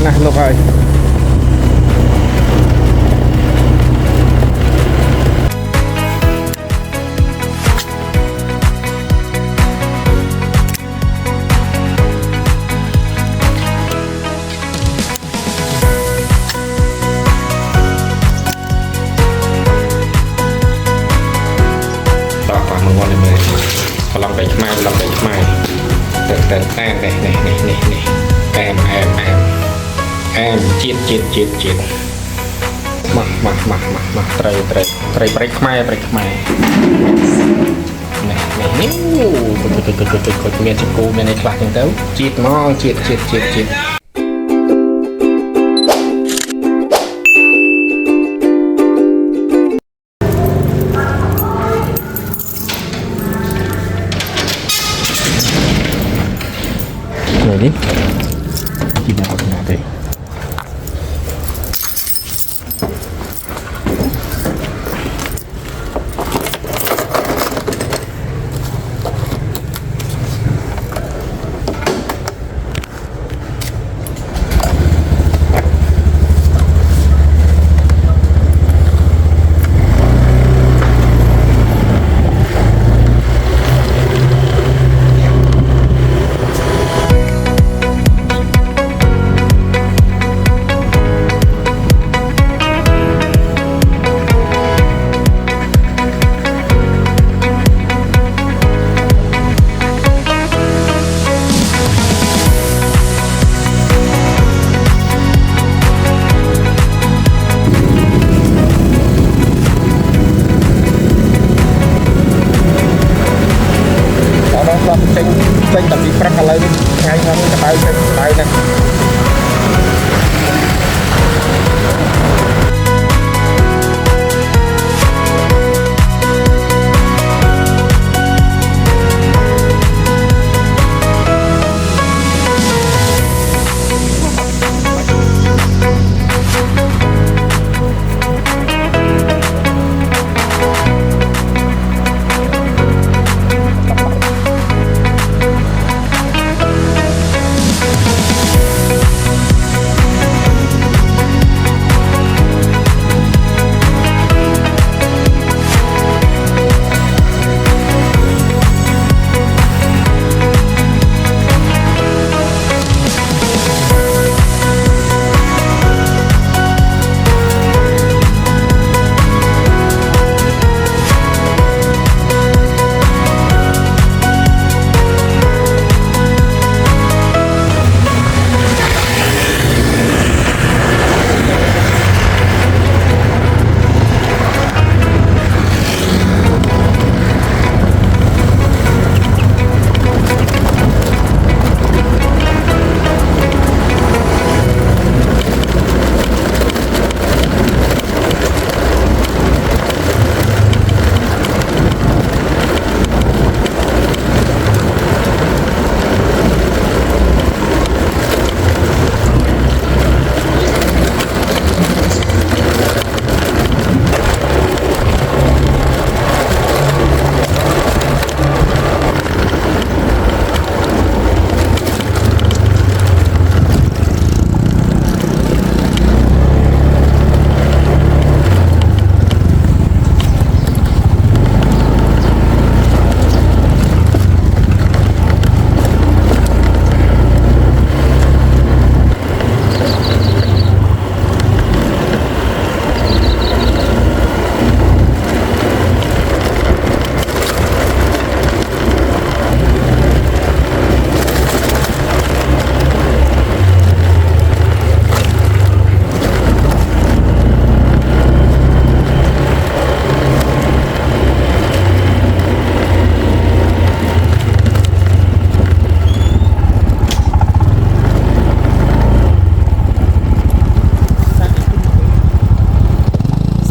นะลูกเอ้ยต่อความมังวลเลยพลังไปขมายพลังไปขมายเติมแต้มนี่แอมจิตมาไตรไปขมายนี่กดเมียนจิกูเมียนในคลาสอย่างเดียวจิตมองจิตเลยดิกินอะไรกันนะเด็กเป็นแต่มีประกันอะไรไงครับจะไปนะ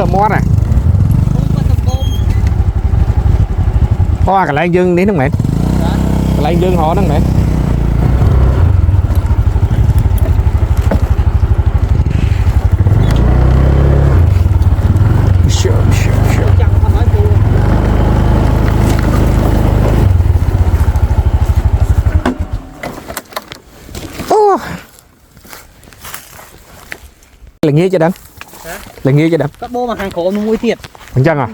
สมอดอ่ะพ่อกับไรdương đến không mẹไรdương họ đó mẹ là nghe cho đâm là nghe cho đâm các bố mà hàng khổ nó nguy thiệt bằng chân à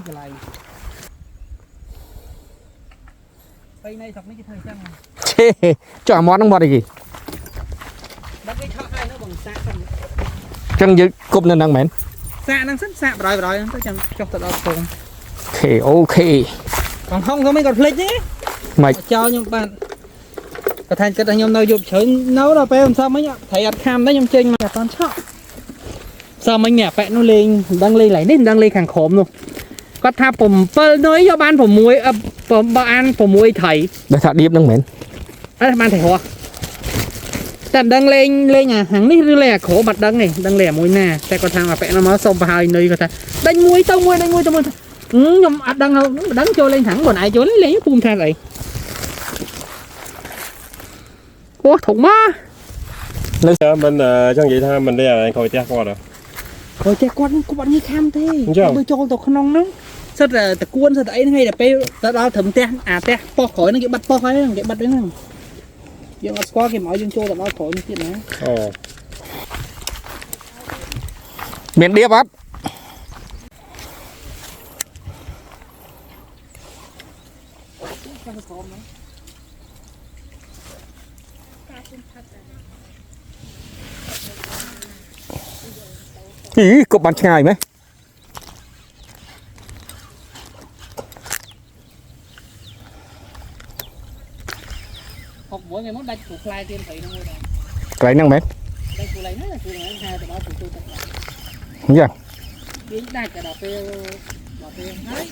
này thật mấy cái thời trang cho món nó món này gì cái thợ hai nó bằng xạ chân giữ cục nên đang mến xạ năng rất xạ rồi nó chẳng cho tận đó cùng ok còn không có mấy con flick nhé mày cho nhưng bạn cái thành cái nhom nơi dùng chơi nấu là pe làm sao mấy nhá thầy ăn cam đấy nhom chơi mà toàn chọn sao mấy nhà vẽ nó lên đang lên lại đến đang lên hàng khóm luôn có thaผมnói cho banผมmuốiผมănผมmuối thầy để thả điệp đang mến ban thầy hoaแต่ดังเลงอ่ะหังนี่คือแหล่โขบัดดังนี่ดังแหล่มวยหน้าแต่ก็ทางมาแปะน้ำมันส้มพายnơiก็ทางดังมวยtaoมวยnhomอัดดังเอาดังโจlên thẳng bồn aiโจlên phun than lại ô thủng má mình trong vậy thôi mình đi là coi cha qua rồi coi cha con của bạn như cam thế bây cho tao không nóng lắm rất là ta cuốn sao đấy hay là pe ta đau thấm te te po khỏi nó cái bắt po khỏi cái bắt đấy nè dương qua cái máu dương cho tao khỏi như thế này miền điệp á ý cục bắn ngày mấy học mỗi ngày mốt đánh cục fly tiên thấy nó ngồi đây cái năng mến đánh cục lấy nó là cục này hai tụi nó tụi tôi tập lại không chưa biến đại cả đào phê đấy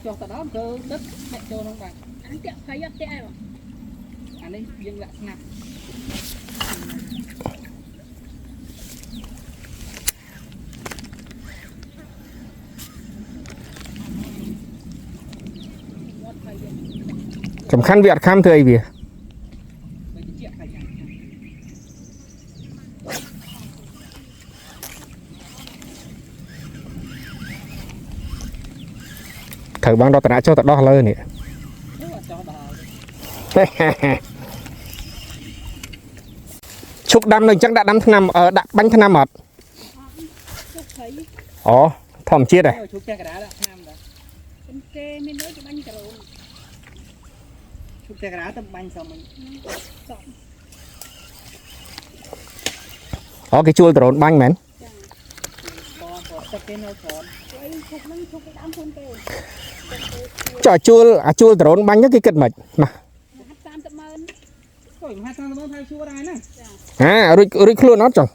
cho tụi đó cơ đất mẹ cho nó bằng anh kẹo thấy rất kẹo anh ấy dừng lại nè sầm khăn việt kham thời vì thử băng đó ta cho ta đo lên nè chúc đâm này chắc đã đâm tháng năm ở đặt bánh tháng năm mật ồ thòm chiết này có cái chuôi trộn bánh mến cho chuôi trộn bánh cái kịch mệt mà rồi luôn nó chồng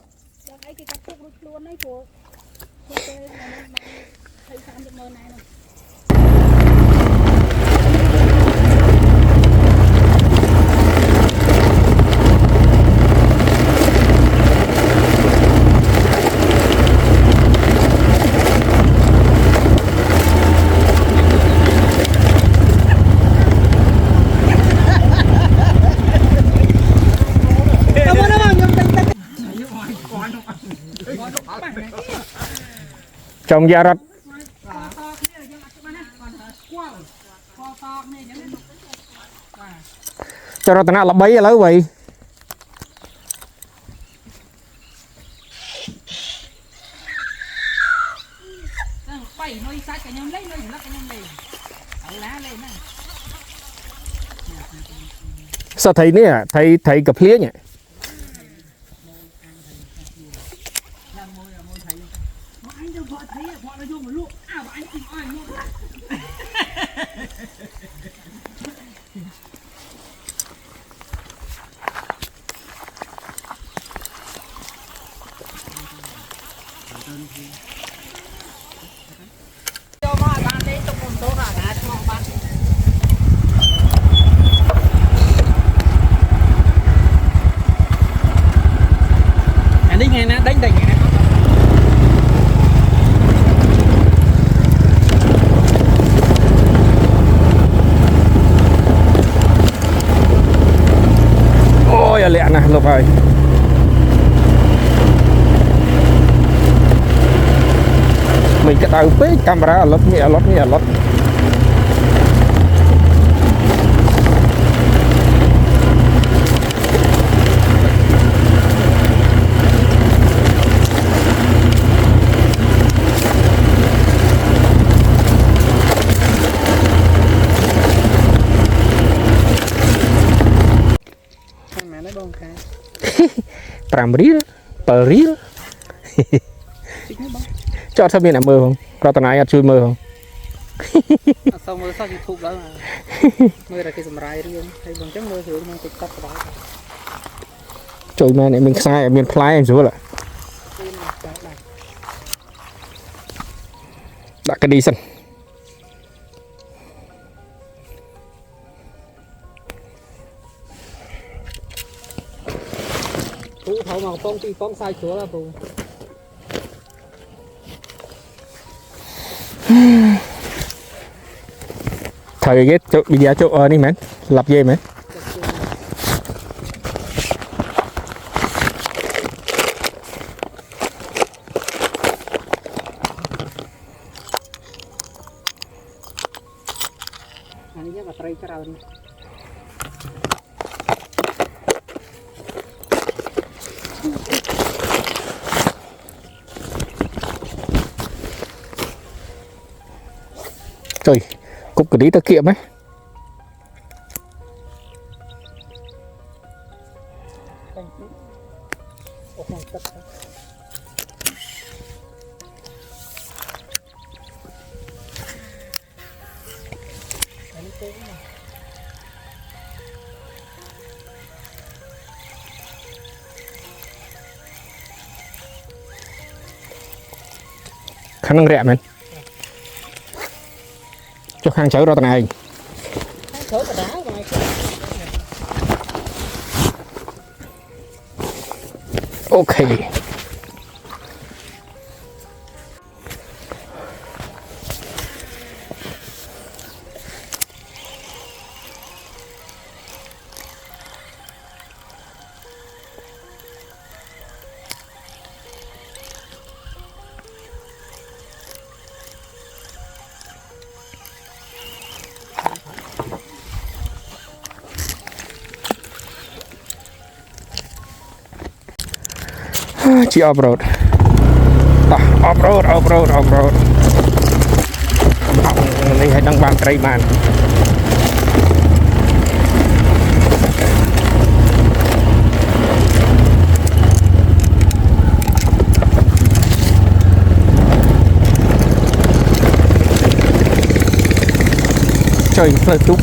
trồng da rật cho nó tao là bấy lấy vậy sao thầy nè thầy cặp lía nhỉ anh đi nghe nè đánh đánh nè ôi lẹ nè lục ơi mình cái đầu pé camera lót 5 រៀល 7 រៀល ចអត់ស្មានអ្នកមើលផងប្រតន័យអត់ជួយមើលផង អត់សូវមើលសោះ YouTube ដល់មើលតែគេសម្រាយរឿងហើយបងចឹងមើលរឿងក្នុង TikTok ក៏ដែរ ជួយមែនមានខ្សែមានផ្លែស្រួលដាក់កាឌីសិន ពូថោមកកំប៉ុងពីកំប៉ុងសាយស្រួលហ៎ពូ thời cái chỗ bây giờ chỗ này mày lập gì mày anh nhớ là tray cho rồi trời cục cái đi tao kiệm ấy khả năng rẻ mình cho khang chở ra tầng này ok chị off road off road mình hãy đăng bàn cây màn trời phơi trúng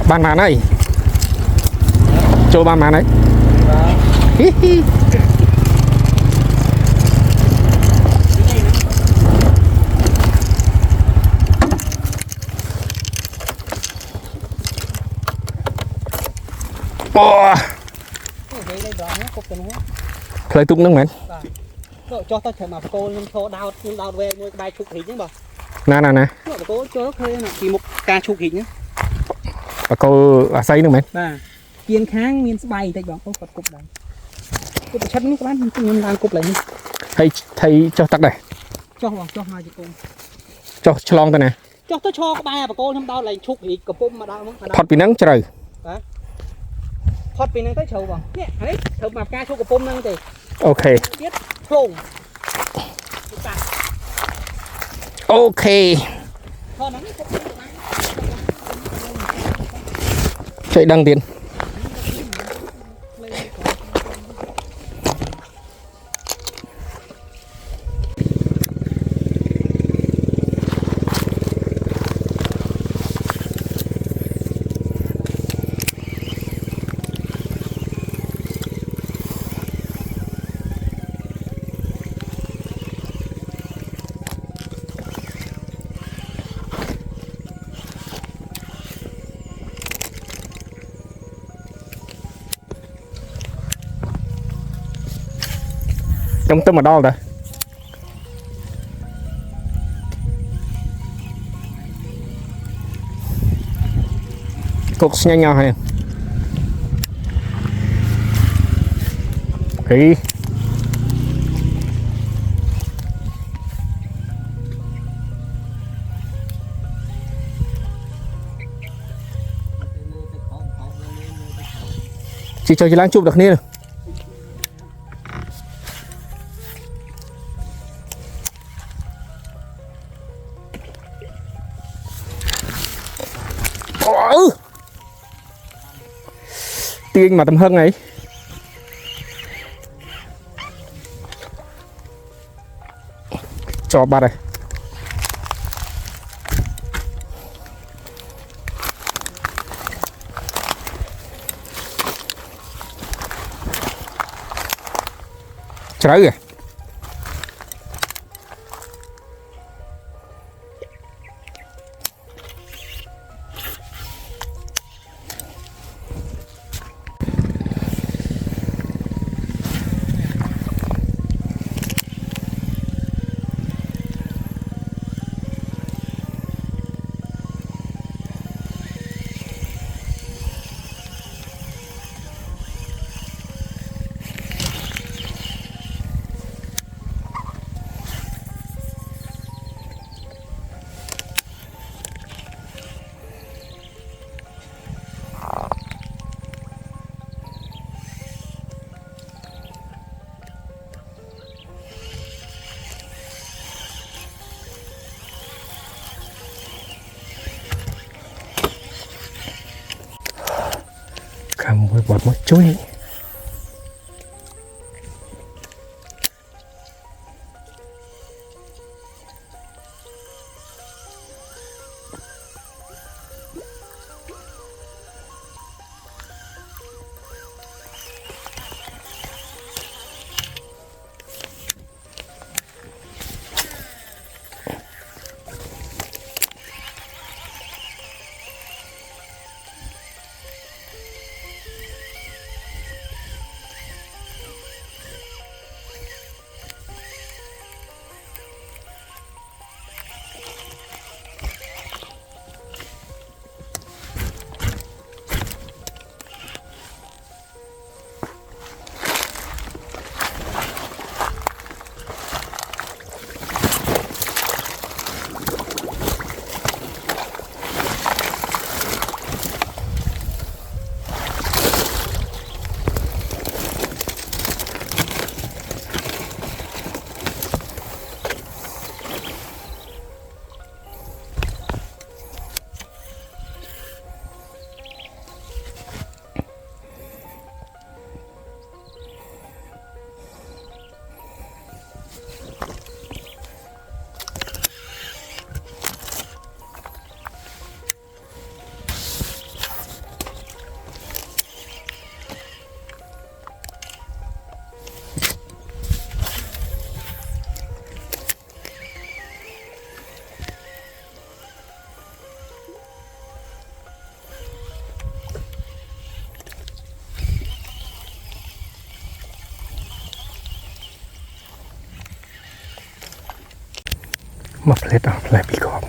ban màn này cho ban màn đấy lấy tung nước mến cho tao chờ mà cô nhưng thô đau về nuôi cái bài chụp hình chứ bà nè cô cho hơi là chỉ một ca chụp hình nhá bà cô xây nước mến kiên kháng miên bay tay bọn có cục đấy cục chất các bạn nhưng đang cục lại thấy cho tắt đây cho hai chị cô cho long tay nè cho tôi cho các bài bà cô năm đau lại chụp hình cặp mà đau phật bị nắng trời phật bị nắng tới chầu vào nè đấy thợ mà ca chụp cặp năng thì ok biết phồng ok chạy đăng tiền trong tâm ở đâu rồi cục nhanh nhau hay kỹ chỉ cho chị láng chụp được nè tiên mà tầm hơn ấy cho ba đây trái kìa cầm với bọt một chuốiมาเพลทเอาอะไรปีกอบ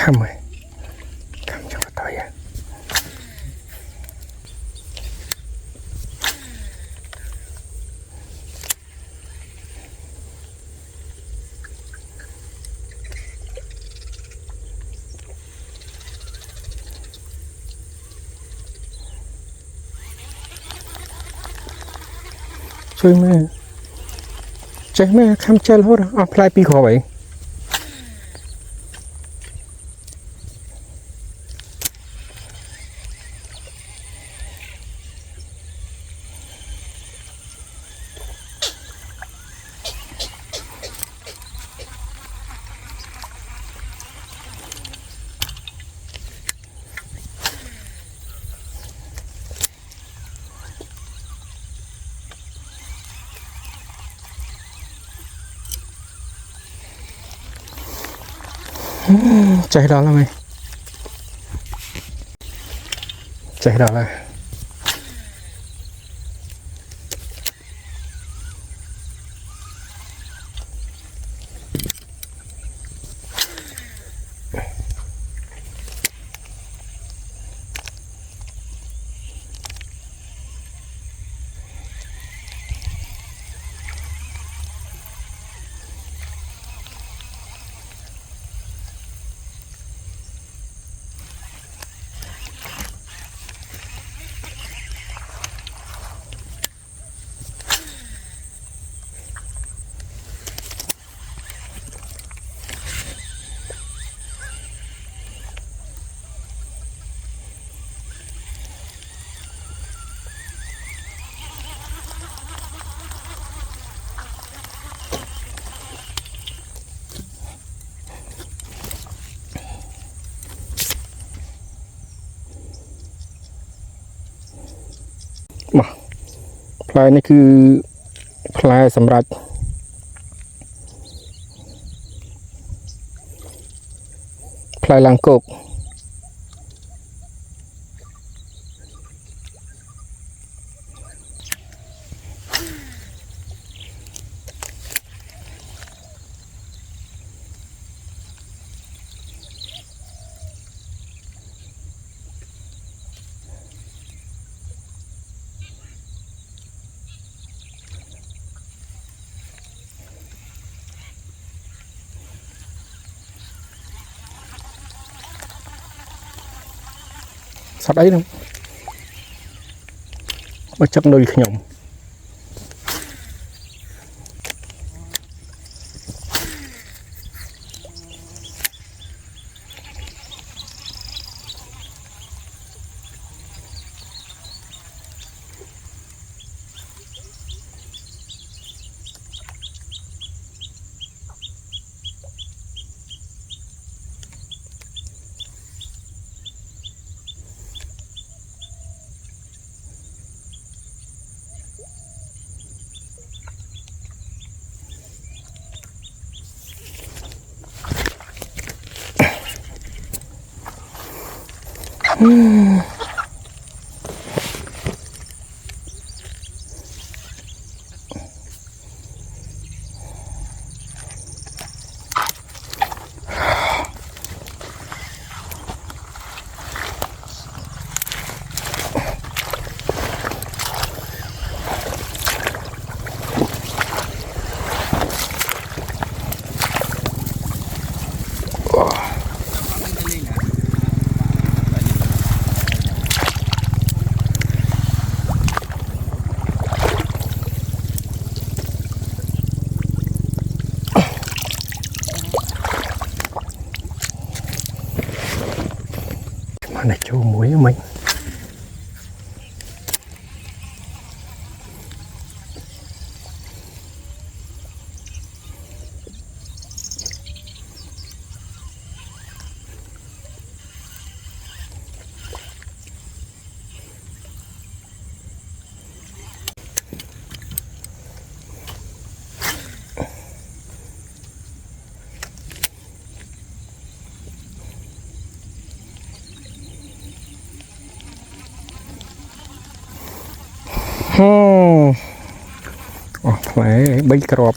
cam rồi cam cho vào tay à chơi mẹ cam chơi hết rồi apply pi khó vậy chạy đó là mày chạy đó làมาพลายนี่คือพลายสำหรับพลายลังกกสัตว์ấy đâu mà chắc nơi nhộng mà này châu muối của mình phải bay crop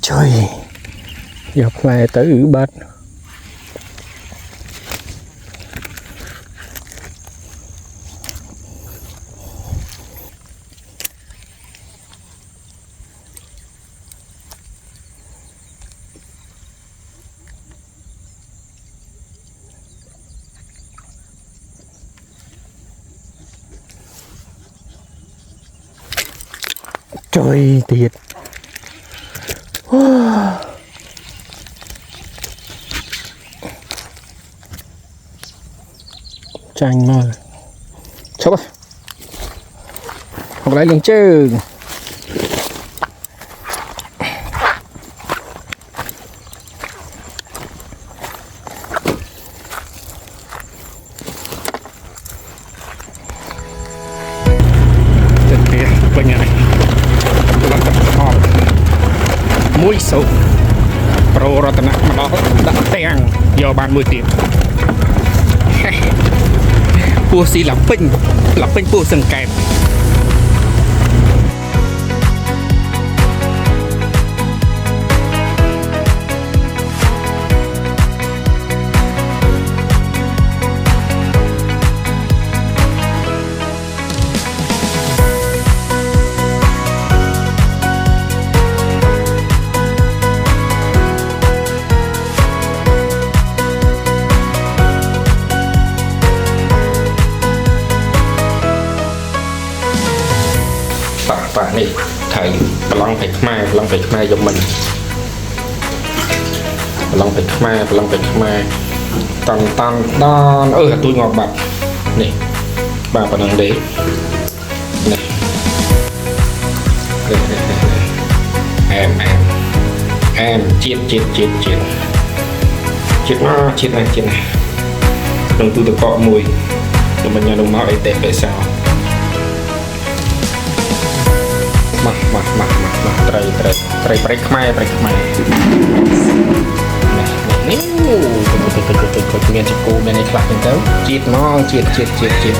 trời giờ phải tới ử bát trời thiệt chanh mà chốc học lại liền chứ មួយសូប្រូរតនៈមកដល់ដាក់ទាំងយកបានមួយទៀតពូស៊ីឡាពេញពូសង្កែបป่านี่ไทยพลังไปขมายยมมันพลังไปขมายตอนตัวงอกบับนี่บาปนังเดนี่แอมจิตนะลงตัวตะเกาะมวยลงมันยังลงมาไอเตะไปสาวมาไตรไปขมายนี่ตัวเงี้ยจะกูเป็นในคลาสเป็นเต้าจีดมองจีดนะจีด